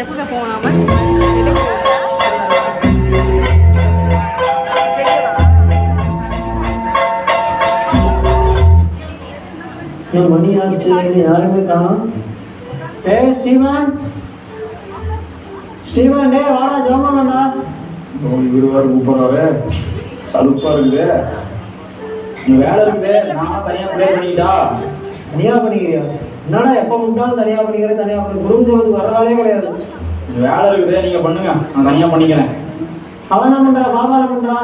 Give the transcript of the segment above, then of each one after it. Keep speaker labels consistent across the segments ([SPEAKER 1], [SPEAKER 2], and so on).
[SPEAKER 1] எப்போ போனாம
[SPEAKER 2] மணி ஆச்சு, யாருமே காணோம். ஸ்டீவன், ஸ்டீவன், வாடா ஜோமண்ணா.
[SPEAKER 3] இவரு வேறு கூப்பிட்றாரு, சலுப்பா இருக்குது. வேலை இருக்குது, நான் தனியாக ப்ளே பண்ணிக்கிட்டா.
[SPEAKER 2] தனியாக பண்ணிக்கிறியா? என்னடா எப்போ முன்னாலும் தனியாக பண்ணிக்கிறேன், தனியாக பண்ணி குடும்பத்துக்கு வர வேலையே கிடையாது.
[SPEAKER 3] வேலை இருக்குது, நீங்கள் பண்ணுங்க, நான் தனியாக பண்ணிக்கிறேன்.
[SPEAKER 2] அவன் என்ன பண்ணுறா? பாபா என்ன பண்ணுறா?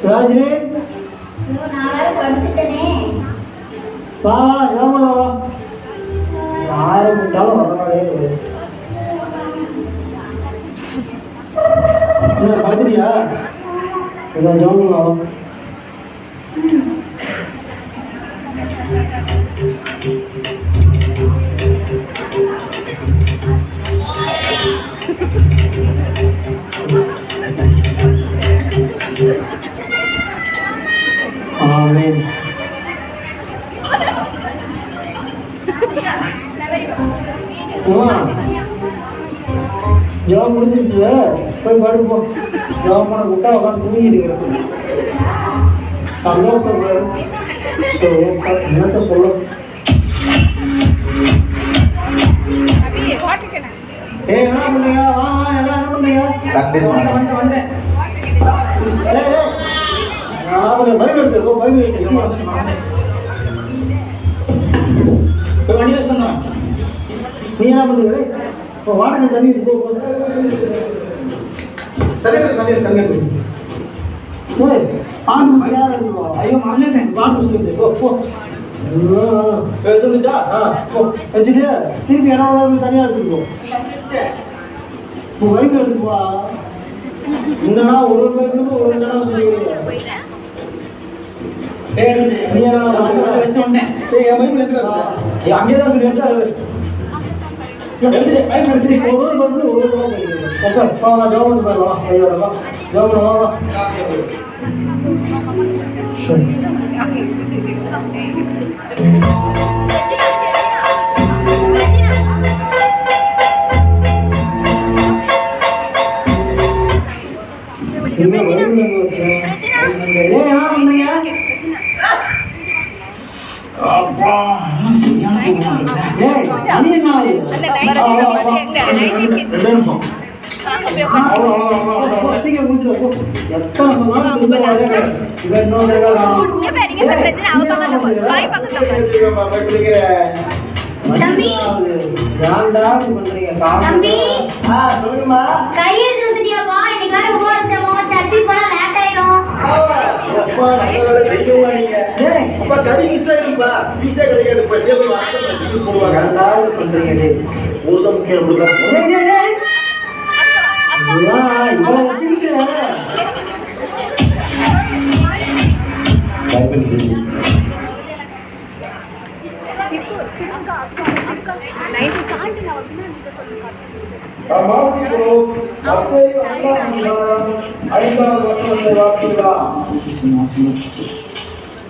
[SPEAKER 2] சிவாஜி வா வா ஜோமண்ணா வா. யாரை விட்டாலும் வர வேலையே கிடையாது. என்ன பார்த்துட்டியா? இதான் ஜோமண்ணா வா. ஆமென். ஜோம் முடிஞ்சிருச்சு, போய் படுப்போம். ஜோம் பண்ண விட்டா உட்காந்து தூங்கிட்டு இருக்கிறது சந்தோஷம். என்னத்த சொல்ல? என்ன பண்றீங்க? வா வா, எல்லாம் என்ன பண்றீங்க? வந்தேன். பைக் எடுத்து பைக் வைக்க வண்டி சொன்னேன். நீ என்ன பண்றீங்க? வாடகை தண்ணி ஐயோ மண்ணேன் வாட்டர் சொல்லிட்டா வச்சுட்டு திருப்பி இடம் தனியாக எடுத்துக்கோ. பைக் எடுத்துப்பா. என்னன்னா ஒரு பைக்கு ஒரு இடம் சொல்லிக்கிறீங்க. அங்கேதான் ஜோமன் போயிடலாம். கையோட ஜோமன் வா.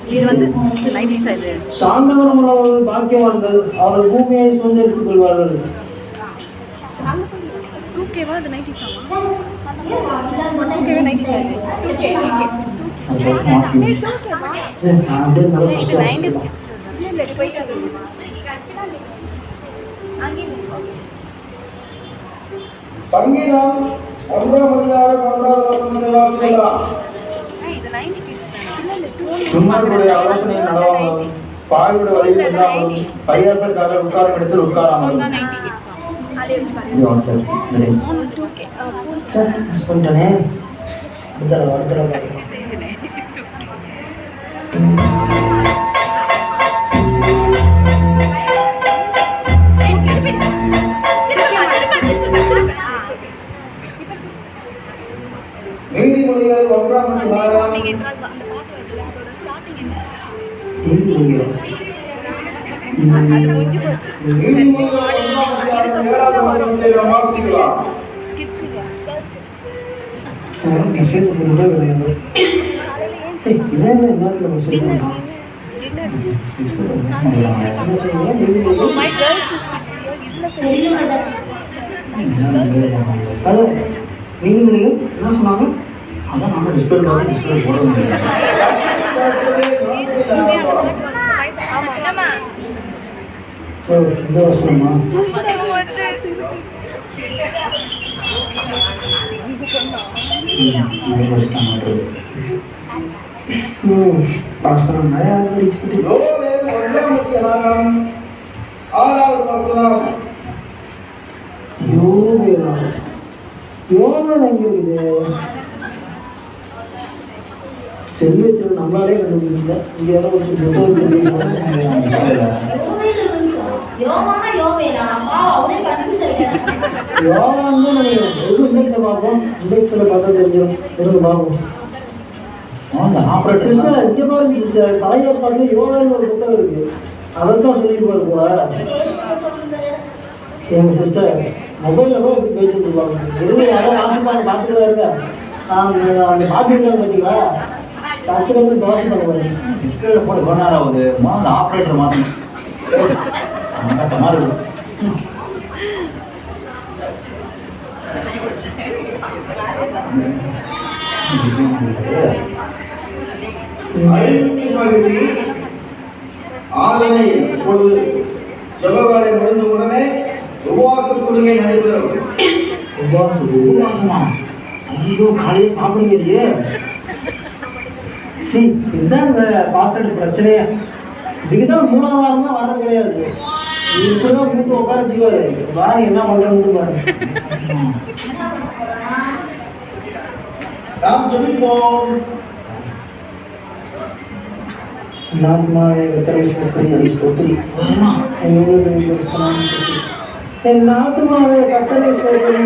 [SPEAKER 1] இது வந்து 90s இது.
[SPEAKER 2] சாந்தவரம் அவர்கள் பாக்கியவான்கள், அவர்கள் பூமியை சுதந்திரித்துக் கொள்வார்கள்.
[SPEAKER 1] 2K-வா அது 90s ஆமா? 2K 90s ஆ இது? 2K.
[SPEAKER 2] அப்படியே நல்ல ஃபர்ஸ்ட் கிளாஸ்.
[SPEAKER 1] 90s kiss. இல்ல போயிட்டு
[SPEAKER 3] சங்கீதம் 1:1
[SPEAKER 1] இது 90s கிஸ்.
[SPEAKER 3] சும்மாவுடைய ஆலோசனை நடவாமல் பாழ்விட வழியில் இல்லாமலும் பரியாசற்காக உட்காரும் இடத்தில் உட்காராமலும் நீதிமொழிகள் 1:6
[SPEAKER 2] மெசேஜ் பண்ணுறது இதான் நேரத்தில் மெசேஜ் பண்ணலாம்.
[SPEAKER 1] My girl is
[SPEAKER 2] அது நீங்கள் என்ன சொன்னாங்க?
[SPEAKER 3] அதான் நம்ம டிஸ்பிளே பார்த்து டிஸ்பிளே போட முடியாது.
[SPEAKER 2] ஓ, இந்த வருஷமா? பசங்க அடிச்சுக்கிட்டு யோகா யோகா எங்க இருக்குது? செல்லு வச்சு நம்மளாலே கண்டுபிடிக்கல. இங்க ஏதோ ஒரு யோகான்னு நினைக்கிறேன். எது இண்டெக்ஸை பார்ப்போம், இண்டெக்ஸில் பார்த்தா தெரிஞ்சிடும். இருங்க பார்ப்போம்.
[SPEAKER 3] அந்த ஆப்ரேட்டர்
[SPEAKER 2] சிஸ்டர் இங்கே பாருங்க சிஸ்டர், பழைய பாட்டில் யோகான்னு ஒரு புத்தகம் இருக்கு. அதைத்தான் சொல்லியிருப்பாரு போல. எங்க சிஸ்டர் மொபைலில் போய் எப்படி பேசிட்டு இருப்பாங்க. எதுவும் யாரோ வாசிப்பாங்க பார்த்துக்கலாம் இருக்க. அந்த பாட்டு இருக்காங்க பார்த்தீங்களா, டக்குனு வந்து தோசை பண்ண பாருங்க.
[SPEAKER 3] டிஸ்பிளே போட எவ்வளோ நேரம் ஆகுது? அந்த ஆப்ரேட்டர் மாற்றணும். மாதிரி இருக்கும்.
[SPEAKER 4] பகுதி ஆதனை இப்பொழுது ஜெபவேளை முடிந்த உடனே உபவாச கொள்கை நடைபெறும்.
[SPEAKER 2] உபவாசமா? ஐயோ, காலையில் சாப்பிடுங்க இல்லையே. சரி, இதுதான் இந்த பாஸ்கெட் பிரச்சனையே. இதுக்கு தான் 3ஆம் வாரம் தான் வர்றது கிடையாது. இப்பதான் கூப்பிட்டு உட்கார வச்சுக்குவாரு. வாங்க என்ன பண்றதுன்னு பாருங்க.
[SPEAKER 4] நாம் ஜெபிப்போம்.
[SPEAKER 2] நாத்மாவே கர்த்தரை ஸ்தோத்திரி ஸ்தோத்திரி. என் ஆத்மாவே கர்த்தரை ஸ்தோத்திரி.